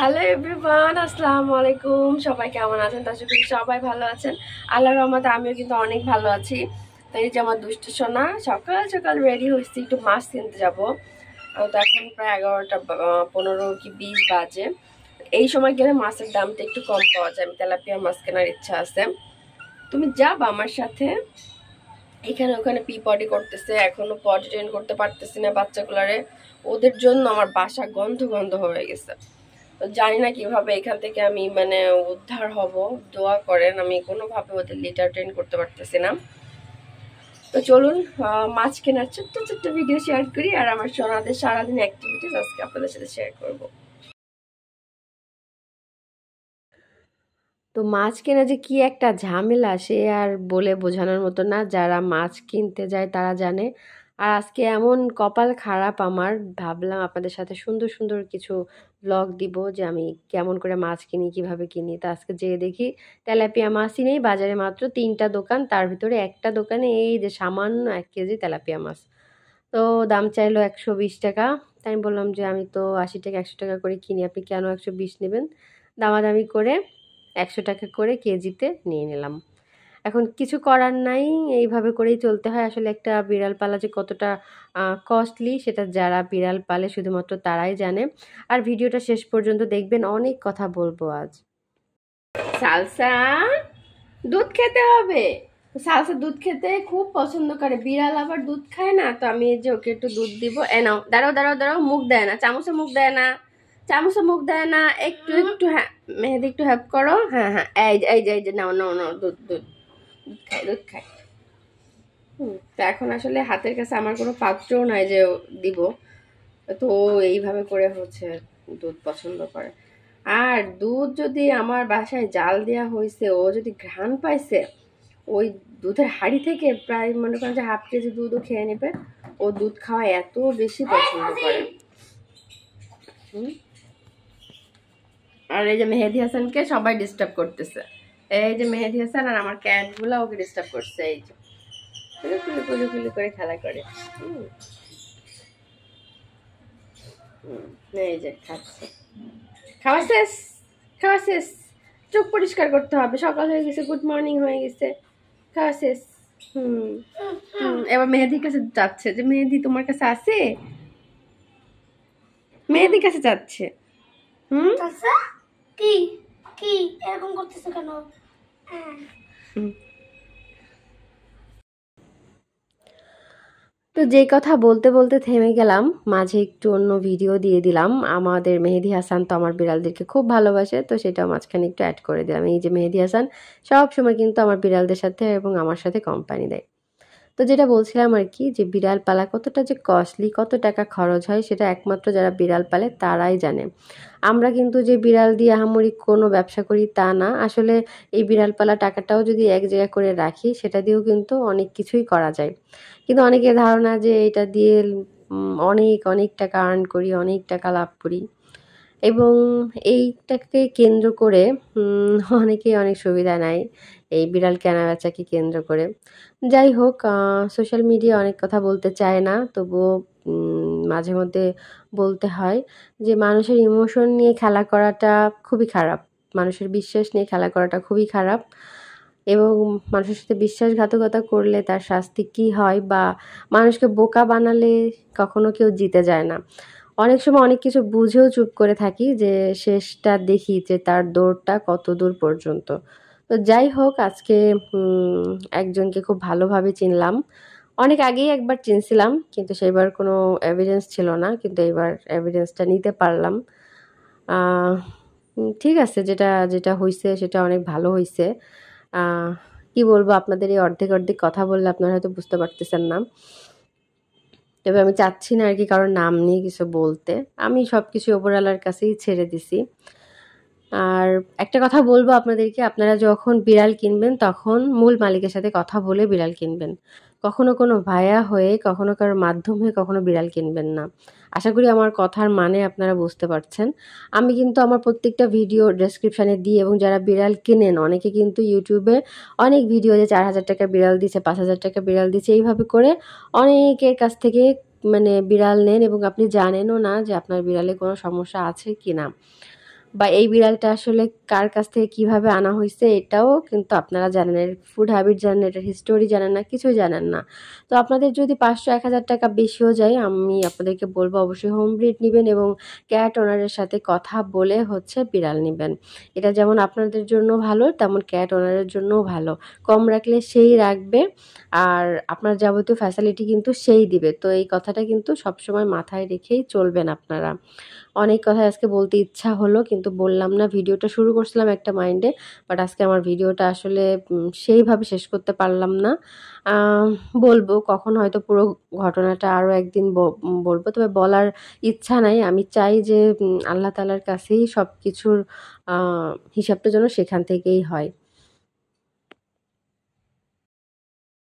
Hello everyone, আসসালামু আলাইকুম। সবাই কেমন আছেন? আশা করি সবাই ভালো আছেন। আল্লাহর রহমতে আমিও কিন্তু অনেক ভালো আছি। তো এই যে আমার দুষ্টু সোনা সকাল সকাল রেডি হয়েছি, একটু মাছ কিনতে যাবো। তো এখন প্রায় 11টা 15 কি 20 বাজে। এই সময় গেলে মাছের দামটা একটু কম পাওয়া যায়। আমি তেলাপিয়া মাছ কেনার ইচ্ছা আছে। তুমি যাবা আমার সাথে? এখানে ওখানে পটি করতেছে, এখনো পটি ট্রেন করতে পারতেছি না বাচ্চাগুলারে। ওদের জন্য আমার বাসা গন্ধ গন্ধ হয়ে গেছে। জানি না কিভাবে এখান থেকে আমি উদ্ধার হব। দোয়া করেন, আমি কোনোভাবে ওদের লিটার ট্রেন করতে পারতেছি না। তো চলুন মাছ কেনার ছোট্ট ছোট্ট ভিডিও শেয়ার করি, আর আমার সোনাদের সারাদিন অ্যাক্টিভিটিস আজকে আপনাদের সাথে শেয়ার করব। তো মাছ কেনা যে কি একটা ঝামেলা, সে আর বলে বোঝানোর মতো না। যারা মাছ কিনতে যায় তারা জানে। আর আজকে এমন কপাল খারাপ আমার, ভাবলাম আপনাদের সাথে সুন্দর সুন্দর কিছু ব্লগ দিব যে আমি কেমন করে মাছ কিনি, কিভাবে কিনি। তো আজকে যেয়ে দেখি তেলাপিয়া মাছই নেই বাজারে, মাত্র 3টা দোকান, তার ভিতরে একটা দোকানে এই যে সামান্য 1 কেজি তেলাপিয়া মাছ। তো দাম চাইলো 120 টাকা। তাই আমি বললাম যে আমি তো 80 টাকা 100 টাকা করে কিনি, আপনি কেন 120 নেবেন? দামাদামি করে 100 টাকা করে কেজিতে নিয়ে নিলাম। এখন কিছু করার নাই, এইভাবে করেই চলতে হয়। আসলে একটা বিড়াল পালা যে কতটা কস্টলি, সেটা যারা বিড়াল পালে শুধুমাত্র তারাই জানে। আর ভিডিওটা শেষ পর্যন্ত দেখবেন, অনেক কথা বলবো আজ। সালসা, দুধ খেতে হবে। সালসা দুধ খেতে খুব পছন্দ করে, বিড়াল আবার দুধ খায় না। তো আমি এই যে ওকে একটু দুধ দিব। এ নাও, দাঁড়াও দাঁড়াও দাঁড়াও, মুখ দেয় না, চামচে মুখ দেয় না, চামচে মুখ দেয় না। একটু একটু, হ্যাঁ মেহেদি একটু হেল্প করো। হ্যাঁ হ্যাঁ, এই যে নাও নাও নাও, দুধ দুধ দুধ খায়, দুধ খায়। তো এখন আসলে হাতের কাছে আমার কোনো পাত্রও নাই যে দিব। তো ও এইভাবে করে হচ্ছে দুধ পছন্দ করে। আর দুধ যদি আমার বাসায় জাল দেওয়া হয়েছে, ও যদি ঘ্রাণ পাইছে, ওই দুধের হাঁড়ি থেকে প্রায় মনে করেন যে ½ কেজি দুধও খেয়ে নেবে। ও দুধ খাওয়া এত বেশি পছন্দ করে। আর এই যে মেহেদি হাসানকে সবাই ডিস্টার্ব করতেছে। এই যে মেহেদি হাসান আর আমার ক্যাটগুলো ওকে ডিস্টার্ব করছে। এই যে কুলু কুলু কুলু করে খেলা করে। এই যে খাচ্ছে। খাওয়া শেষ, খাওয়া শেষ। চোখ পরিষ্কার করতে হবে, সকাল হয়ে গেছে, গুড মর্নিং হয়ে গেছে। খাওয়া শেষ। এবার মেহেদির কাছে যাচ্ছে যে মেহেদি তোমার কাছে আছে। মেহেদির কাছে যাচ্ছে। কি কি এরকম করতেছে কেন? তো যেই কথা বলতে বলতে থেমে গেলাম, মাঝে একটু অন্য ভিডিও দিয়ে দিলাম। আমাদের মেহেদি হাসান তো আমার বিড়ালদেরকে খুব ভালোবাসে, তো সেটাও মাঝখানে একটু অ্যাড করে দিলাম। এই যে মেহেদি হাসান সব সময় কিন্তু আমার বিড়ালদের সাথে এবং আমার সাথে কোম্পানি দেয়। তো যেটা বলছিলাম আর কি, যে বিড়াল পালা কতটা যে কস্টলি, কত টাকা খরচ হয়, সেটা একমাত্র যারা বিড়াল পালে তারাই জানে। আমরা কিন্তু যে বিড়াল দিয়ে আহামরি কোনো ব্যবসা করি তা না। আসলে এই বিড়াল পালা টাকাটাও যদি এক জায়গায় করে রাখি, সেটা দিয়েও কিন্তু অনেক কিছুই করা যায়। কিন্তু অনেকের ধারণা যে এটা দিয়ে অনেক অনেক টাকা আর্ন করি, অনেক টাকা লাভ করি, এবং এইটাকে কেন্দ্র করে অনেকেই অনেক সুবিধা নেয় এই বিড়াল কেনাবেচাকে কেন্দ্র করে। যাই হোক, সোশ্যাল মিডিয়া অনেক কথা বলতে চায় না, তবুও মাঝে মধ্যে বলতে হয় যে মানুষের ইমোশন নিয়ে খেলা করাটা খুবই খারাপ, মানুষের বিশ্বাস নিয়ে খেলা করাটা খুবই খারাপ। এবং মানুষের সাথে বিশ্বাসঘাতকতা করলে তার শাস্তি কী হয়, বা মানুষকে বোকা বানালে কখনো কেউ জিতে যায় না। অনেক সময় অনেক কিছু বুঝেও চুপ করে থাকি, যে শেষটা দেখি যে তার দৌড়টা কত দূর পর্যন্ত। তো যাই হোক, আজকে একজনকে খুব ভালোভাবে চিনলাম। অনেক আগেই একবার চিনছিলাম, কিন্তু সেবার কোনো এভিডেন্স ছিল না, কিন্তু এবার এভিডেন্সটা নিতে পারলাম। ঠিক আছে, যেটা যেটা হয়েছে সেটা অনেক ভালো হয়েছে। কি বলবো, আপনাদের এই অর্ধেক অর্ধেক কথা বললে আপনারা হয়তো বুঝতে পারতেছেন না। তবে আমি চাচ্ছি না আর কি কারোর নাম নিয়ে কিছু বলতে, আমি সব কিছু ওপরওয়ালার কাছেই ছেড়ে দিছি। আর একটা কথা বলবো আপনাদেরকে, আপনারা যখন বিড়াল কিনবেন তখন মূল মালিকের সাথে কথা বলে বিড়াল কিনবেন। কখনো কোনো ভায়া হয়ে, কখনো কারোর মাধ্যম হয়ে কখনো বিড়াল কিনবেন না। আশা করি আমার কথার মানে আপনারা বুঝতে পারছেন। আমি কিন্তু আমার প্রত্যেকটা ভিডিও ডেসক্রিপশানে দিই, এবং যারা বিড়াল কেনেন অনেকে কিন্তু ইউটিউবে অনেক ভিডিও যে 4000 টাকা বিড়াল দিচ্ছে, 5000 টাকা বিড়াল দিচ্ছে, এইভাবে করে অনেকের কাছ থেকে বিড়াল নেন, এবং আপনি জানেনও না যে আপনার বিড়ালে কোনো সমস্যা আছে কি না। বা এই বিড়ালটা আসলে কার কাছ থেকে কিভাবে আনা হয়েছে এটাও কিন্তু আপনারা জানেন, এর ফুড হ্যাবিট জানেন, এটার হিস্টোরি জানেন না, কিছুই জানেন না। তো আপনাদের যদি 500-1000 টাকা বেশিও যায়, আমি আপনাদেরকে বলবো অবশ্যই হোম ব্রিড নেবেন এবং ক্যাট ওনারের সাথে কথা বলে হচ্ছে বিড়াল নেবেন। এটা যেমন আপনাদের জন্য ভালো, তেমন ক্যাট ওনারের জন্যও ভালো। কম রাখলে সেই রাখবে, আর আপনার যাবতীয় ফ্যাসিলিটি কিন্তু সেই দিবে। তো এই কথাটা কিন্তু সবসময় মাথায় রেখেই চলবেন আপনারা। অনেক কথাই আজকে বলতে ইচ্ছা হলো কিন্তু বললাম না। ভিডিওটা শুরু করছিলাম একটা মাইন্ডে, বাট আজকে আমার ভিডিওটা আসলে সেইভাবে শেষ করতে পারলাম না। আম বলবো কখনো হয়তো পুরো ঘটনাটা আরও একদিন বলবো। তবে বলার ইচ্ছা নাই। আমি চাই যে আল্লাহ তাআলার কাছেই সবকিছুর আ হিসাবটা যেন সেখান থেকেই হয়।